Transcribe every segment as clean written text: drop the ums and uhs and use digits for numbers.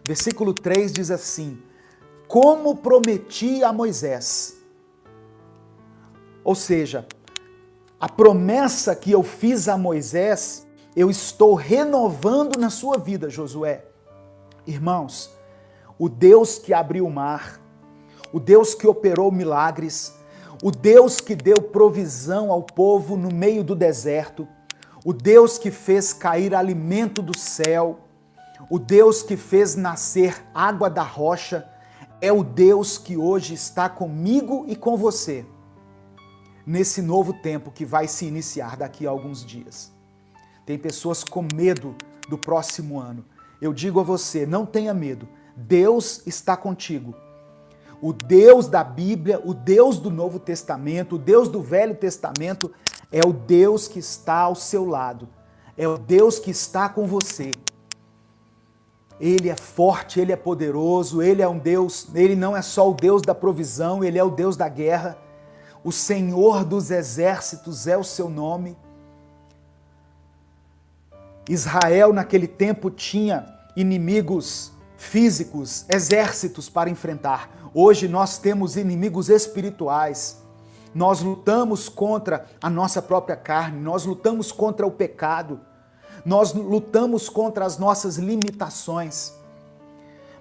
Versículo 3 diz assim: como prometi a Moisés. Ou seja, a promessa que eu fiz a Moisés, eu estou renovando na sua vida, Josué. Irmãos, o Deus que abriu o mar, o Deus que operou milagres, o Deus que deu provisão ao povo no meio do deserto, o Deus que fez cair alimento do céu, o Deus que fez nascer água da rocha, é o Deus que hoje está comigo e com você, nesse novo tempo que vai se iniciar daqui a alguns dias. Tem pessoas com medo do próximo ano. Eu digo a você, não tenha medo, Deus está contigo. O Deus da Bíblia, o Deus do Novo Testamento, o Deus do Velho Testamento, é o Deus que está ao seu lado, é o Deus que está com você. Ele é forte, Ele é poderoso, Ele é um Deus, Ele não é só o Deus da provisão, Ele é o Deus da guerra. O Senhor dos exércitos é o seu nome. Israel naquele tempo tinha inimigos físicos, exércitos para enfrentar. Hoje nós temos inimigos espirituais. Nós lutamos contra a nossa própria carne, nós lutamos contra o pecado, nós lutamos contra as nossas limitações.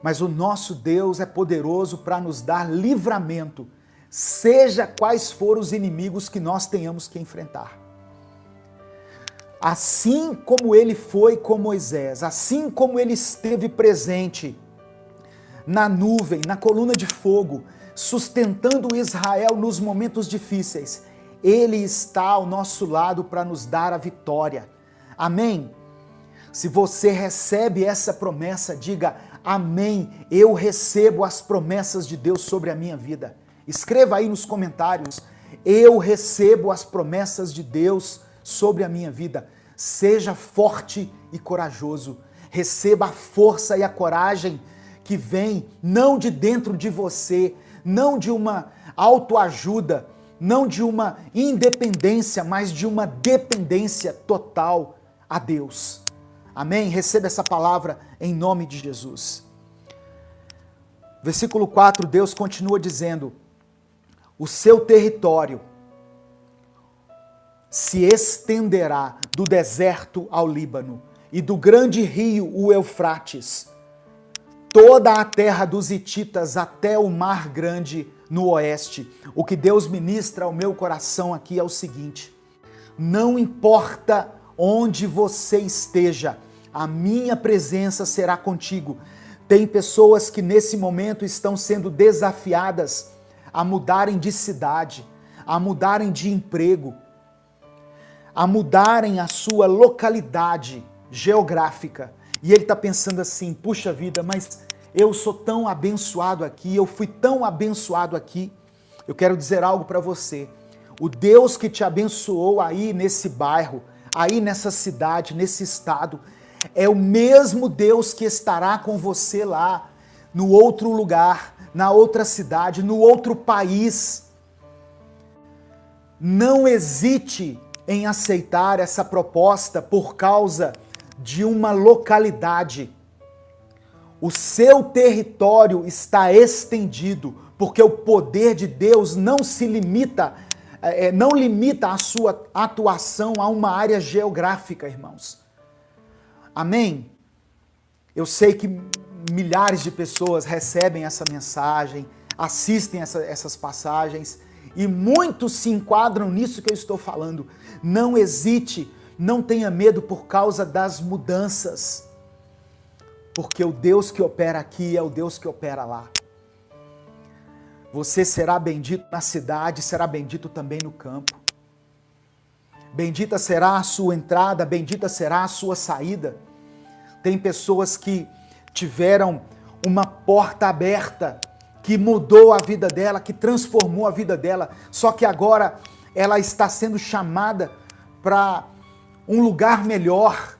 Mas o nosso Deus é poderoso para nos dar livramento, seja quais forem os inimigos que nós tenhamos que enfrentar. Assim como ele foi com Moisés, assim como ele esteve presente na nuvem, na coluna de fogo, sustentando Israel nos momentos difíceis, ele está ao nosso lado para nos dar a vitória. Amém? Se você recebe essa promessa, diga: amém, eu recebo as promessas de Deus sobre a minha vida. Escreva aí nos comentários: eu recebo as promessas de Deus sobre a minha vida. Seja forte e corajoso. Receba a força e a coragem que vem não de dentro de você, não de uma autoajuda, não de uma independência, mas de uma dependência total a Deus. Amém? Receba essa palavra em nome de Jesus. Versículo 4, Deus continua dizendo: o seu território se estenderá do deserto ao Líbano e do grande rio, o Eufrates, toda a terra dos hititas até o mar grande no oeste. O que Deus ministra ao meu coração aqui é o seguinte: não importa onde você esteja, a minha presença será contigo. Tem pessoas que nesse momento estão sendo desafiadas a mudarem de cidade, a mudarem de emprego, a mudarem a sua localidade geográfica. E ele está pensando assim: puxa vida, mas eu sou tão abençoado aqui, eu fui tão abençoado aqui. Eu quero dizer algo para você: o Deus que te abençoou aí nesse bairro, aí nessa cidade, nesse estado, é o mesmo Deus que estará com você lá, no outro lugar, na outra cidade, no outro país. Não hesite em aceitar essa proposta por causa de uma localidade. O seu território está estendido, porque o poder de Deus não se limita, não limita a sua atuação a uma área geográfica, irmãos. Amém? Eu sei que milhares de pessoas recebem essa mensagem, assistem essas passagens, e muitos se enquadram nisso que eu estou falando. Não hesite, não tenha medo por causa das mudanças, porque o Deus que opera aqui é o Deus que opera lá. Você será bendito na cidade, será bendito também no campo. Bendita será a sua entrada, bendita será a sua saída. Tem pessoas que tiveram uma porta aberta, que mudou a vida dela, que transformou a vida dela, só que agora ela está sendo chamada para um lugar melhor,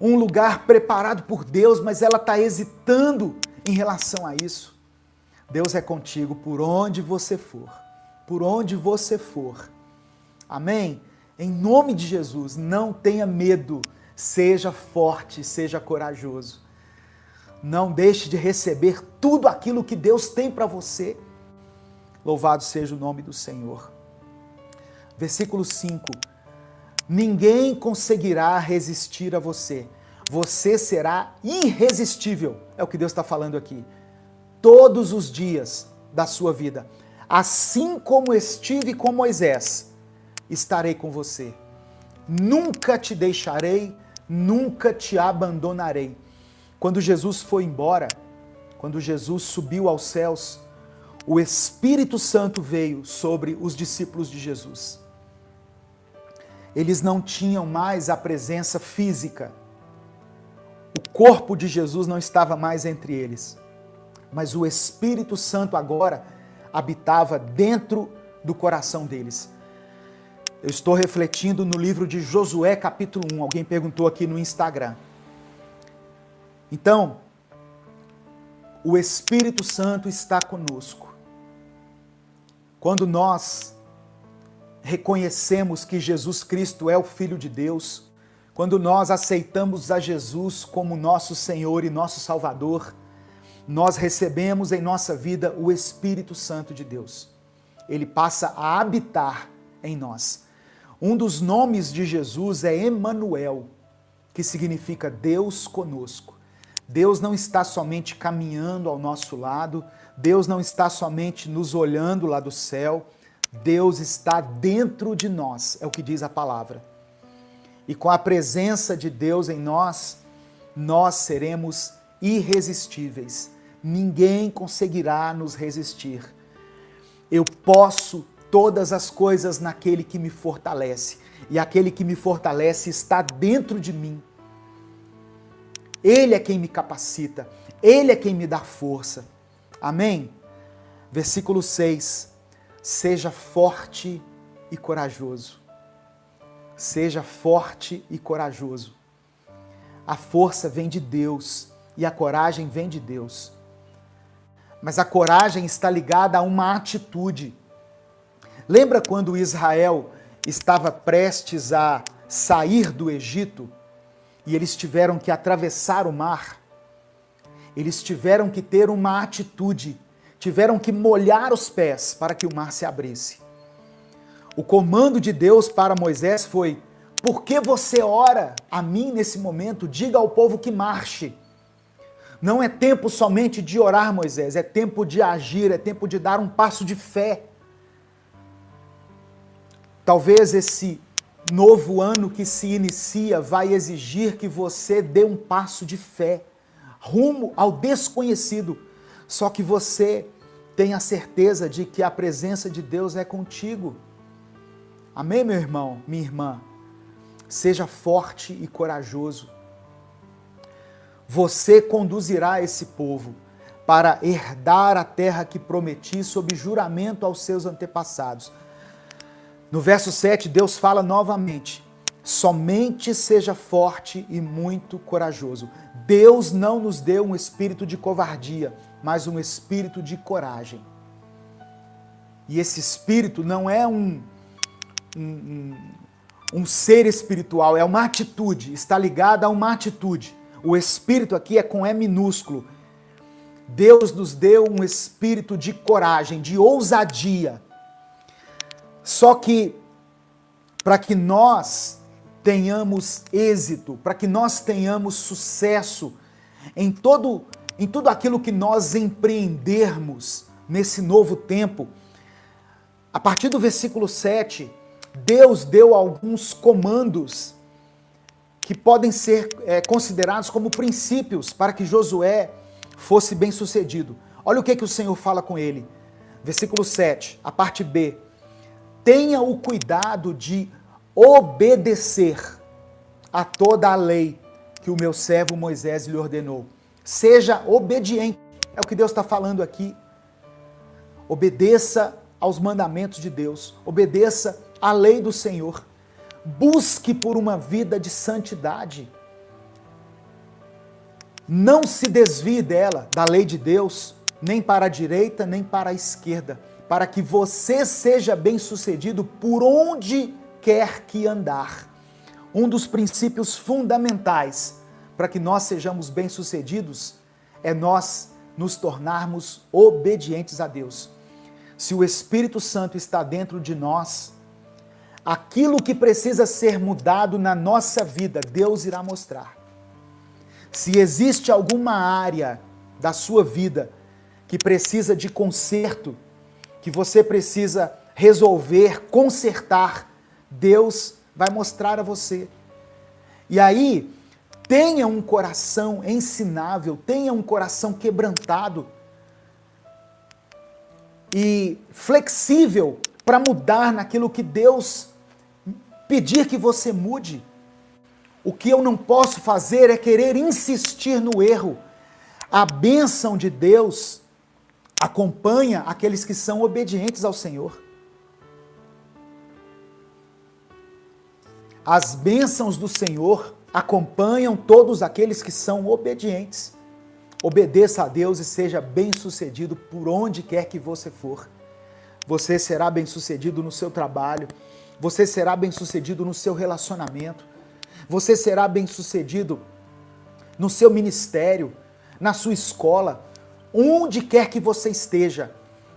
um lugar preparado por Deus, mas ela está hesitando em relação a isso. Deus é contigo por onde você for, por onde você for. Amém? Em nome de Jesus, não tenha medo, seja forte, seja corajoso. Não deixe de receber tudo aquilo que Deus tem para você. Louvado seja o nome do Senhor. Versículo 5. Ninguém conseguirá resistir a você. Você será irresistível. É o que Deus está falando aqui. Todos os dias da sua vida. Assim como estive com Moisés, estarei com você. Nunca te deixarei, nunca te abandonarei. Quando Jesus foi embora, quando Jesus subiu aos céus, o Espírito Santo veio sobre os discípulos de Jesus. Eles não tinham mais a presença física. O corpo de Jesus não estava mais entre eles. Mas o Espírito Santo agora habitava dentro do coração deles. Eu estou refletindo no livro de Josué, capítulo 1. Alguém perguntou aqui no Instagram. Então, o Espírito Santo está conosco. Quando nós reconhecemos que Jesus Cristo é o Filho de Deus, quando nós aceitamos a Jesus como nosso Senhor e nosso Salvador, nós recebemos em nossa vida o Espírito Santo de Deus. Ele passa a habitar em nós. Um dos nomes de Jesus é Emanuel, que significa Deus conosco. Deus não está somente caminhando ao nosso lado, Deus não está somente nos olhando lá do céu, Deus está dentro de nós, é o que diz a palavra. E com a presença de Deus em nós, nós seremos irresistíveis. Ninguém conseguirá nos resistir. Eu posso todas as coisas naquele que me fortalece, e aquele que me fortalece está dentro de mim. Ele é quem me capacita, Ele é quem me dá força. Amém? Versículo 6. Seja forte e corajoso. Seja forte e corajoso. A força vem de Deus e a coragem vem de Deus. Mas a coragem está ligada a uma atitude. Lembra quando Israel estava prestes a sair do Egito? E eles tiveram que atravessar o mar, eles tiveram que ter uma atitude, tiveram que molhar os pés para que o mar se abrisse. O comando de Deus para Moisés foi: por que você ora a mim nesse momento? Diga ao povo que marche. Não é tempo somente de orar, Moisés, é tempo de agir, é tempo de dar um passo de fé. Talvez esse novo ano que se inicia vai exigir que você dê um passo de fé, rumo ao desconhecido. Só que você tenha certeza de que a presença de Deus é contigo. Amém, meu irmão, minha irmã? Seja forte e corajoso. Você conduzirá esse povo para herdar a terra que prometi sob juramento aos seus antepassados. No verso 7, Deus fala novamente: somente seja forte e muito corajoso. Deus não nos deu um espírito de covardia, mas um espírito de coragem. E esse espírito não é um ser espiritual, é uma atitude, está ligada a uma atitude. O espírito aqui é com E minúsculo. Deus nos deu um espírito de coragem, de ousadia. Só que, para que nós tenhamos êxito, para que nós tenhamos sucesso em tudo aquilo que nós empreendermos nesse novo tempo, a partir do versículo 7, Deus deu alguns comandos que podem ser considerados como princípios para que Josué fosse bem sucedido. Olha o que o Senhor fala com ele. Versículo 7, a parte B. Tenha o cuidado de obedecer a toda a lei que o meu servo Moisés lhe ordenou. Seja obediente. É o que Deus está falando aqui. Obedeça aos mandamentos de Deus. Obedeça à lei do Senhor. Busque por uma vida de santidade. Não se desvie dela, da lei de Deus, nem para a direita, nem para a esquerda, para que você seja bem-sucedido por onde quer que andar. Um dos princípios fundamentais para que nós sejamos bem-sucedidos é nós nos tornarmos obedientes a Deus. Se o Espírito Santo está dentro de nós, aquilo que precisa ser mudado na nossa vida, Deus irá mostrar. Se existe alguma área da sua vida que precisa de conserto, que você precisa resolver, consertar, Deus vai mostrar a você. E aí, tenha um coração ensinável, tenha um coração quebrantado e flexível para mudar naquilo que Deus pedir que você mude. O que eu não posso fazer é querer insistir no erro. A bênção de Deus acompanha aqueles que são obedientes ao Senhor. As bênçãos do Senhor acompanham todos aqueles que são obedientes. Obedeça a Deus e seja bem-sucedido por onde quer que você for. Você será bem-sucedido no seu trabalho, você será bem-sucedido no seu relacionamento, você será bem-sucedido no seu ministério, na sua escola, onde quer que você esteja.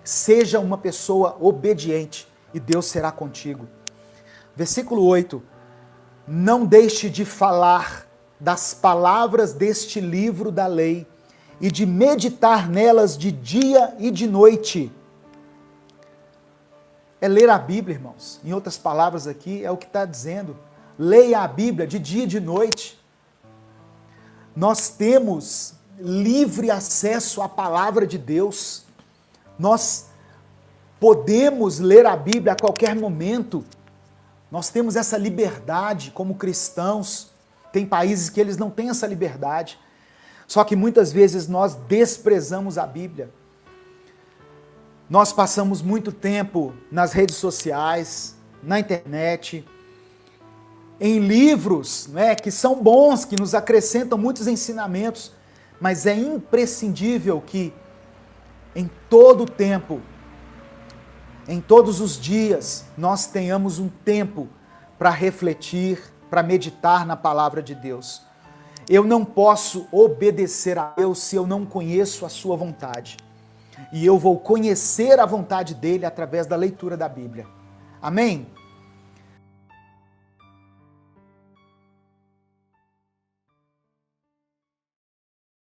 Seja uma pessoa obediente e Deus será contigo. Versículo 8. Não deixe de falar das palavras deste livro da lei e de meditar nelas de dia e de noite. É ler a Bíblia, irmãos. Em outras palavras aqui, é o que está dizendo. Leia a Bíblia de dia e de noite. Nós temos livre acesso à palavra de Deus. Nós podemos ler a Bíblia a qualquer momento. Nós temos essa liberdade como cristãos. Tem países que eles não têm essa liberdade. Só que muitas vezes nós desprezamos a Bíblia. Nós passamos muito tempo nas redes sociais, na internet, em livros, né, que são bons, que nos acrescentam muitos ensinamentos, mas é imprescindível que em todo o tempo, em todos os dias, nós tenhamos um tempo para refletir, para meditar na palavra de Deus. Eu não posso obedecer a Deus se eu não conheço a sua vontade. E eu vou conhecer a vontade dele através da leitura da Bíblia. Amém?